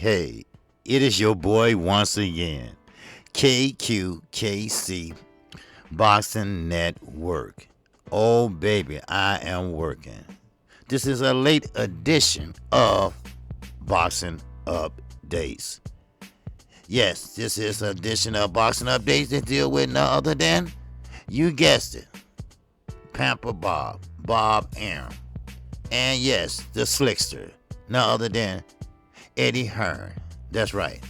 Hey, it is your boy once again, KQKC Boxing Network. Oh, baby, I am working. This is a late edition of Boxing Updates. Yes, this is an edition of Boxing Updates that deal with none other than, you guessed it, Pamper Bob Arum. And yes, the slickster, none other than Eddie Hearn. That's right.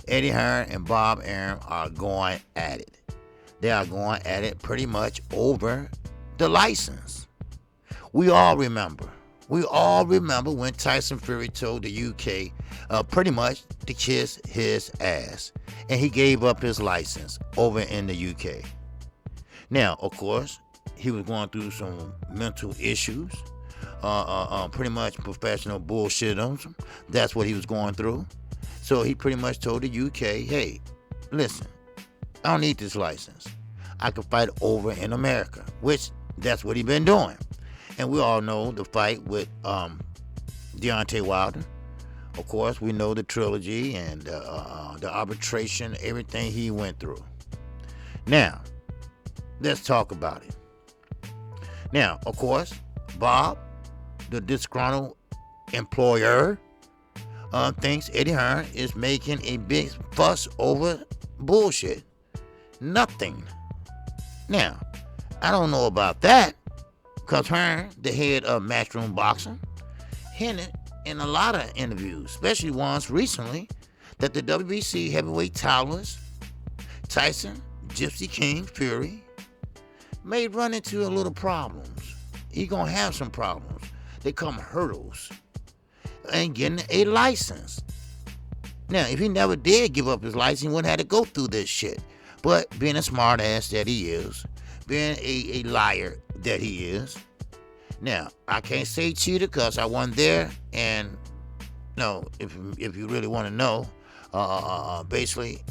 Eddie Hearn and Bob Arum are going at it. They are going at it pretty much over the license. We all remember when Tyson Fury told the UK pretty much to kiss his ass. And he gave up his license over in the UK. Now, of course, he was going through some mental issues. Pretty much professional bullshit on him. That's what he was going through. So he pretty much told the UK, hey, listen, I don't need this license. I can fight over in America, which that's what he been doing. And we all know the fight with Deontay Wilder. Of course, we know the trilogy and the arbitration, everything he went through. Now, let's talk about it. Now, of course, Bob, the disgruntled employer, thinks Eddie Hearn is making a big fuss over bullshit. Nothing. Now, I don't know about that, because Hearn, the head of Matchroom Boxing, hinted in a lot of interviews, especially ones recently, that the WBC heavyweight titles, Tyson, Gypsy King, Fury, may run into a little problems. He gonna have some problems. They come hurdles and getting a license. Now, if he never did give up his license, he wouldn't have to go through this shit. But being a smart ass that he is, being a liar that he is, now, I can't say cheater because I wasn't there, and no, if you really want to know, basically,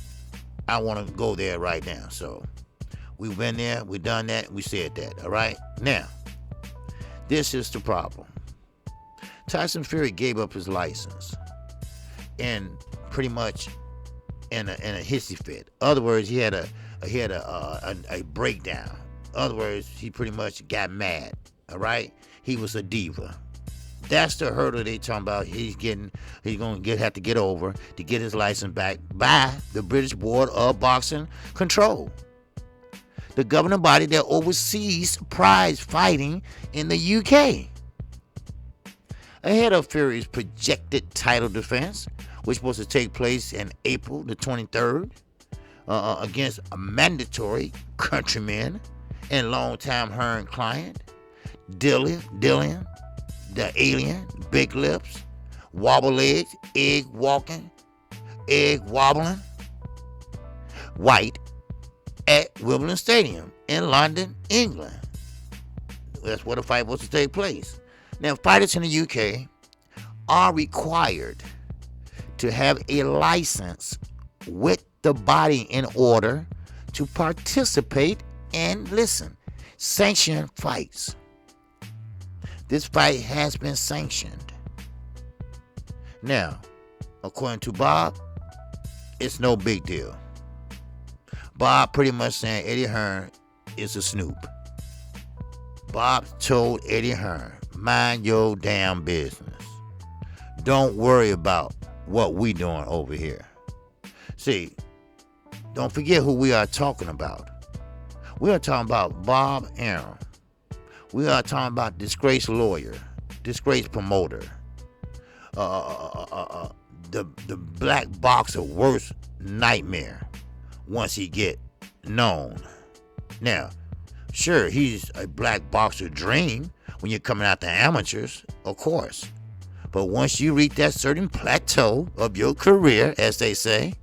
I want to go there right now. So, we've been there, we done that, we said that, all right? Now, this is the problem. Tyson Fury gave up his license and pretty much in a hissy fit. In other words, he had a breakdown. In other words, he pretty much got mad. All right, he was a diva. That's the hurdle they talking about. He's gonna have to get over to get his license back by the British Board of Boxing Control, the governing body that oversees prize fighting in the UK. Ahead of Fury's projected title defense, which was supposed to take place in April the 23rd, against a mandatory countryman and longtime Hearn client, Dillian, the alien, big lips, wobble legs, egg walking, egg wobbling, white, at Wimbledon Stadium in London, England. That's where the fight was to take place. Now, fighters in the UK are required to have a license with the body in order to participate in, listen, sanctioned fights. This fight has been sanctioned. Now, according to Bob, it's no big deal. Bob pretty much saying Eddie Hearn is a snoop. Bob told Eddie Hearn, mind your damn business. Don't worry about what we doing over here. See, don't forget who we are talking about. We are talking about Bob Arum. We are talking about disgraced lawyer, disgraced promoter, the black boxer worst nightmare once he get known. Now, sure, he's a black boxer dream when you're coming out the amateurs, of course. But once you reach that certain plateau of your career, as they say,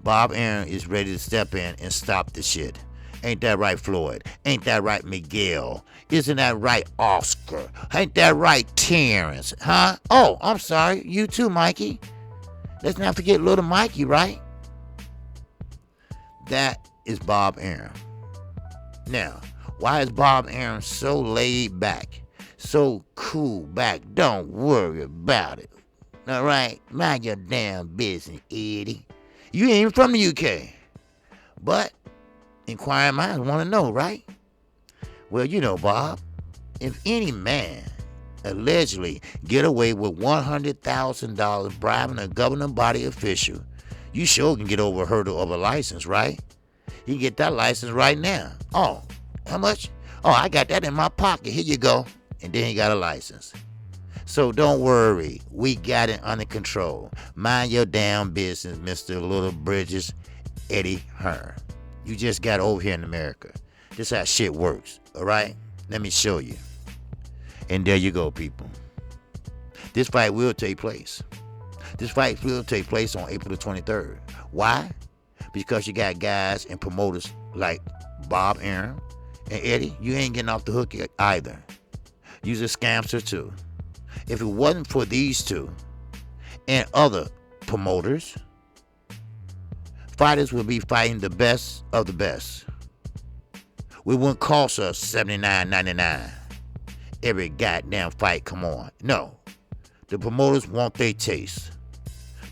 Bob Arum is ready to step in and stop the shit. Ain't that right, Floyd? Ain't that right, Miguel? Isn't that right, Oscar? Ain't that right, Terrence? Huh? Oh, I'm sorry. You too, Mikey. Let's not forget little Mikey, right? That is Bob Arum. Now, why is Bob Arum so laid back, so cool back? Don't worry about it. All right, mind your damn business, Eddie. You ain't even from the UK. But inquiring minds want to know, right? Well, you know, Bob, if any man allegedly get away with $100,000 bribing a governing body official, you sure can get over a hurdle of a license, right? You get that license right now. Oh, how much? Oh, I got that in my pocket. Here you go. And then he got a license. So don't worry. We got it under control. Mind your damn business, Mr. Little Bridges, Eddie Hearn. You just got over here in America. This is how shit works, all right? Let me show you. And there you go, people. This fight will take place. This fight will take place on April the 23rd. Why? Because you got guys and promoters like Bob Arum and Eddie. You ain't getting off the hook either. You're a scamster too. If it wasn't for these two and other promoters, fighters would be fighting the best of the best. It wouldn't cost us $79.99 every goddamn fight. Come on. No. The promoters want their taste.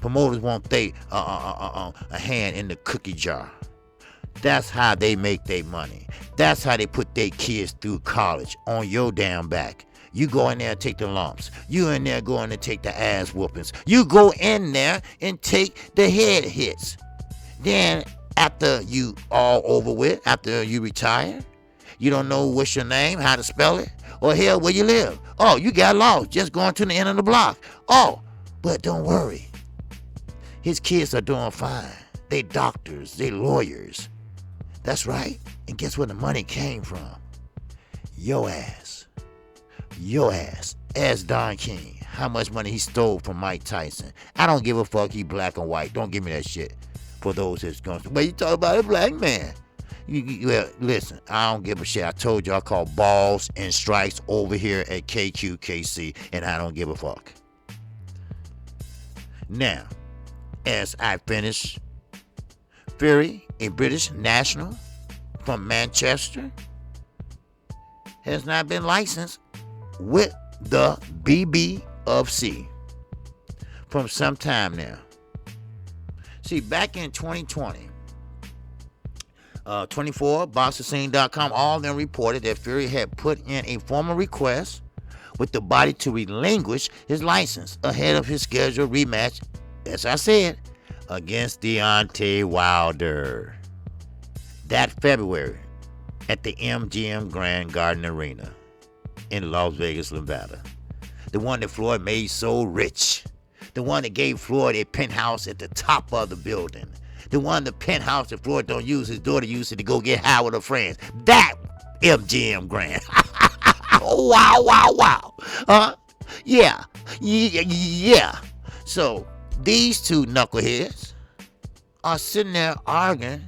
Promoters want their a hand in the cookie jar. That's how they make their money. That's how they put their kids through college on your damn back. You go in there and take the lumps. You in there going to take the ass whoopings. You go in there and take the head hits. Then after you all over with, after you retire, you don't know what's your name, how to spell it, or hell, where you live. Oh, you got lost just going to the end of the block. Oh, but don't worry. His kids are doing fine. They doctors, they lawyers. That's right. And guess where the money came from? Your ass. Your ass. Ask Don King how much money he stole from Mike Tyson. I don't give a fuck. He black and white. Don't give me that shit. For those that's going to. But you talk about a black man. Well, listen, I don't give a shit. I told you I call balls and strikes over here at KQKC, and I don't give a fuck. Now, as I finish, Fury, a British national from Manchester, has not been licensed with the BBFC from some time now. See, back in 2020, 24boxerscene.com, all of them reported that Fury had put in a formal request with the body to relinquish his license ahead of his scheduled rematch, as I said, against Deontay Wilder that February at the MGM Grand Garden Arena in Las Vegas, Nevada. The one that Floyd made so rich. The one that gave Floyd a penthouse at the top of the building. The one, the penthouse that Floyd don't use, his daughter used it to go get high with her friends. That MGM Grand. Wow. Yeah. So these two knuckleheads are sitting there arguing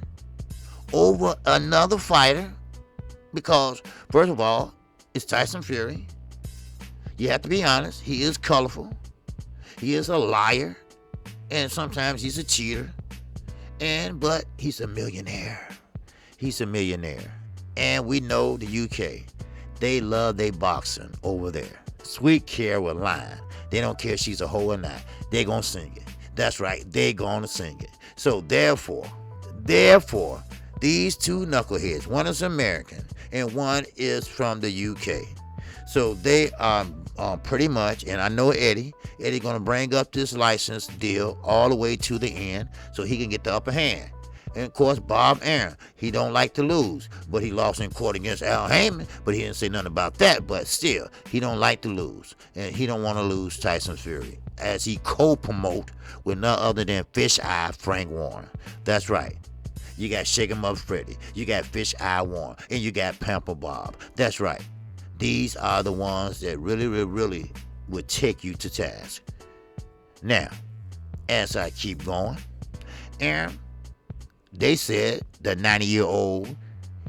over another fighter because, first of all, it's Tyson Fury. You have to be honest. He is colorful. He is a liar. And sometimes he's a cheater. But he's a millionaire. He's a millionaire. And we know the UK. They love their boxing over there. Sweet Caroline. They don't care if she's a hoe or not. They're going to sing it. That's right. They're going to sing it. So therefore, these two knuckleheads, one is American and one is from the UK. So they are pretty much, and I know Eddie going to bring up this license deal all the way to the end so he can get the upper hand. And of course, Bob Arum, he don't like to lose, but he lost in court against Al Heyman, but he didn't say nothing about that, but still, he don't like to lose, and he don't want to lose Tyson Fury, as he co-promote with none other than Fish Eye Frank Warner. That's right. You got Shake 'em Up Freddy, you got Fish Eye Warner, and you got Pamper Bob. That's right. These are the ones that really would take you to task. Now, as I keep going, Aaron, they said the 90-year-old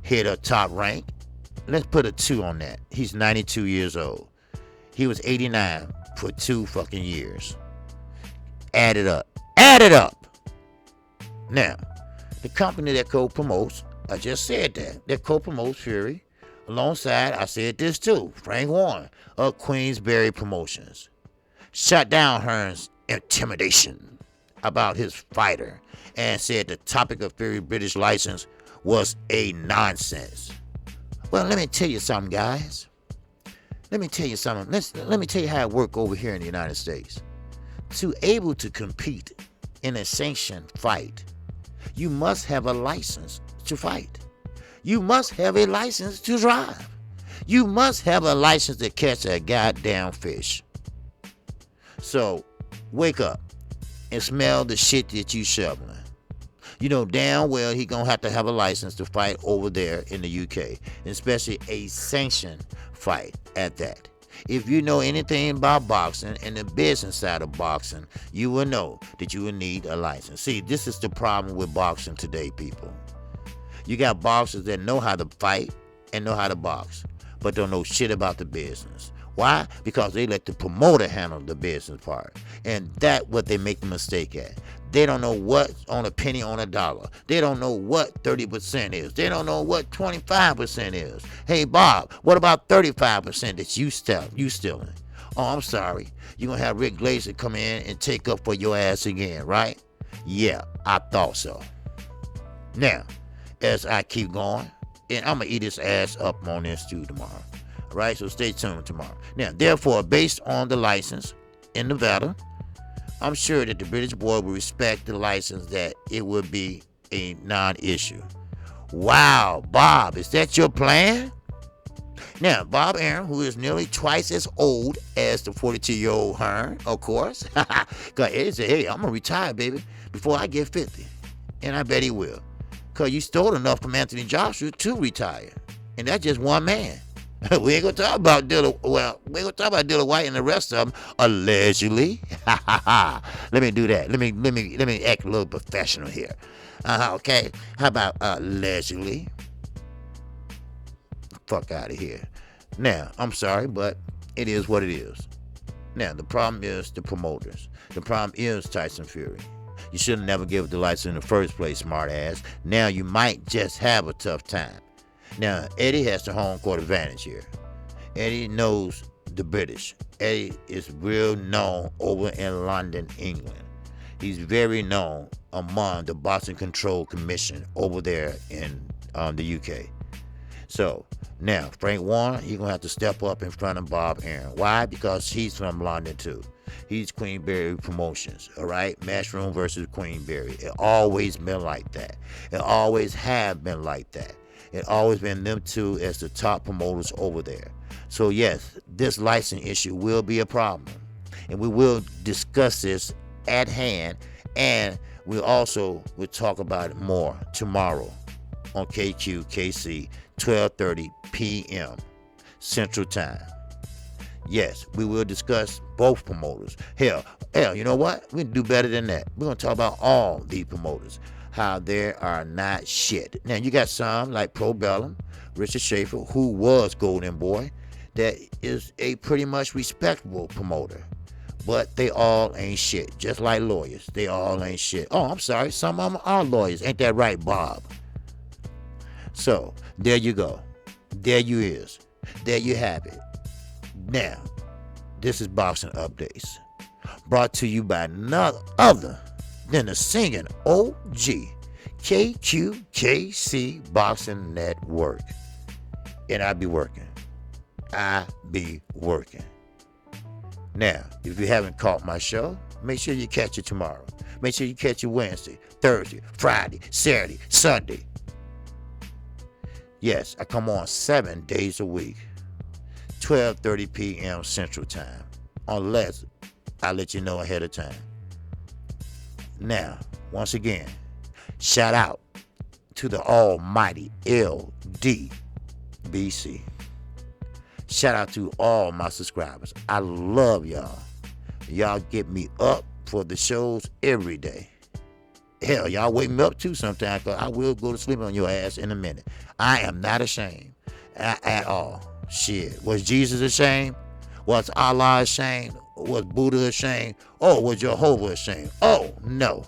hit a top rank. Let's put a 2 on that. He's 92 years old. He was 89 for 2 fucking years. Add it up. Now, the company that co-promotes, I just said that co-promotes Fury, alongside, I said this too, Frank Warren of Queensberry Promotions, shut down Hearn's intimidation about his fighter and said the topic of Fury British license was a nonsense. Well, let me tell you something, guys. Let me tell you something. Let me tell you how it works over here in the United States. To able to compete in a sanctioned fight, you must have a license to fight. You must have a license to drive. You must have a license to catch a goddamn fish. So, wake up and smell the shit that you shoveling. You know damn well he gonna have to have a license to fight over there in the UK, especially a sanctioned fight at that. If you know anything about boxing and the business side of boxing, you will know that you will need a license. See, this is the problem with boxing today, people. You got boxers that know how to fight and know how to box, but don't know shit about the business. Why? Because they let the promoter handle the business part. And that's what they make the mistake at. They don't know what's on a penny on a dollar. They don't know what 30% is. They don't know what 25% is. Hey, Bob, what about 35% that you stealing? Oh, I'm sorry. You're going to have Rick Glazer come in and take up for your ass again, right? Yeah, I thought so. Now, as I keep going, and I'm going to eat his ass up on this too tomorrow. Right, so stay tuned tomorrow. Now, therefore, based on the license in Nevada, I'm sure that the British board will respect the license, that it would be a non-issue. Wow, Bob, is that your plan? Now, Bob Arum, who is nearly twice as old as the 42-year-old Hearn, of course, because he said, hey, I'm going to retire, baby, before I get 50. And I bet he will. Because you stole enough from Anthony Joshua to retire. And that's just one man. We ain't gonna talk about Dillian White and the rest of them, allegedly. Let me do that. Let me act a little professional here. Okay. How about allegedly? Fuck out of here. Now, I'm sorry, but it is what it is. Now, the problem is the promoters. The problem is Tyson Fury. You should have never given the license in the first place, smart ass. Now you might just have a tough time. Now, Eddie has the home court advantage here. Eddie knows the British. Eddie is real known over in London, England. He's very known among the Boxing Control Commission over there in the UK. So, now, Frank Warren, he's going to have to step up in front of Bob Arum. Why? Because he's from London, too. He's Queenberry Promotions, all right? Matchroom versus Queenberry. It always been like that. It always have been like that. It always been them two as the top promoters over there. So yes, this license issue will be a problem. And we will discuss this at hand. And we'll talk about it more tomorrow on KQKC, 12:30 p.m. Central Time. Yes, we will discuss both promoters. Hell, you know what? We can do better than that. We're going to talk about all these promoters. How they are not shit. Now, you got some like Pro Bellum, Richard Schaefer, who was Golden Boy, that is a pretty much respectable promoter. But they all ain't shit. Just like lawyers. They all ain't shit. Oh, I'm sorry. Some of them are lawyers. Ain't that right, Bob? So, there you go. There you is. There you have it. Now, this is Boxing Updates. Brought to you by none other than the singing OG KQKC Boxing Network. And I be working. Now, if you haven't caught my show, make sure you catch it tomorrow. Make sure you catch it Wednesday, Thursday, Friday, Saturday, Sunday. Yes, I come on 7 days a week, 12:30 p.m. Central Time, unless I let you know ahead of time. Now, once again, shout out to the almighty LDBC. Shout out to all my subscribers. I love y'all. Y'all get me up for the shows every day. Hell, y'all wake me up too sometimes, because I will go to sleep on your ass in a minute. I am not ashamed at all. Shit. Was Jesus ashamed? Was Allah ashamed? Was Buddha ashamed? Oh, was Jehovah ashamed? Oh, no.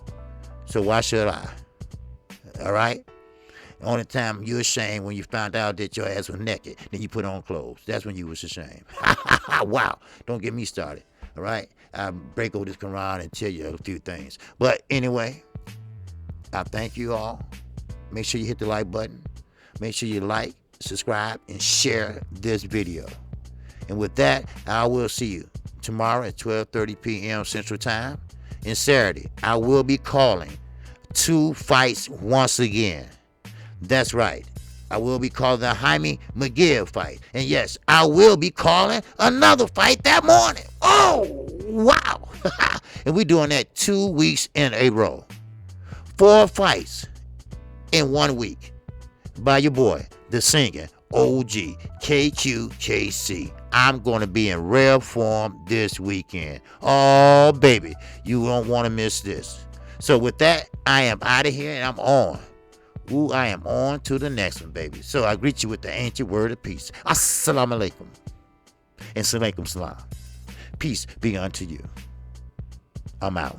So why should I? All right? The only time you're ashamed when you found out that your ass was naked, then you put on clothes. That's when you was ashamed. Wow. Don't get me started. All right, I break over this Quran and tell you a few things. But anyway, I thank you all. Make sure you hit the like button. Make sure you like, subscribe, and share this video. And with that, I will see you tomorrow at 12:30 p.m. Central Time. And Saturday, I will be calling 2 fights once again. That's right. I will be calling the Jaime McGill fight. And yes, I will be calling another fight that morning. Oh, wow. And we're doing that 2 weeks in a row. 4 fights in 1 week by your boy, the singing OG KQKC. I'm going to be in rare form this weekend. Oh, baby, you don't want to miss this. So with that, I am out of here and I'm on. Ooh, I am on to the next one, baby. So I greet you with the ancient word of peace. Assalamu alaikum. And salaikum salam. Peace be unto you. I'm out.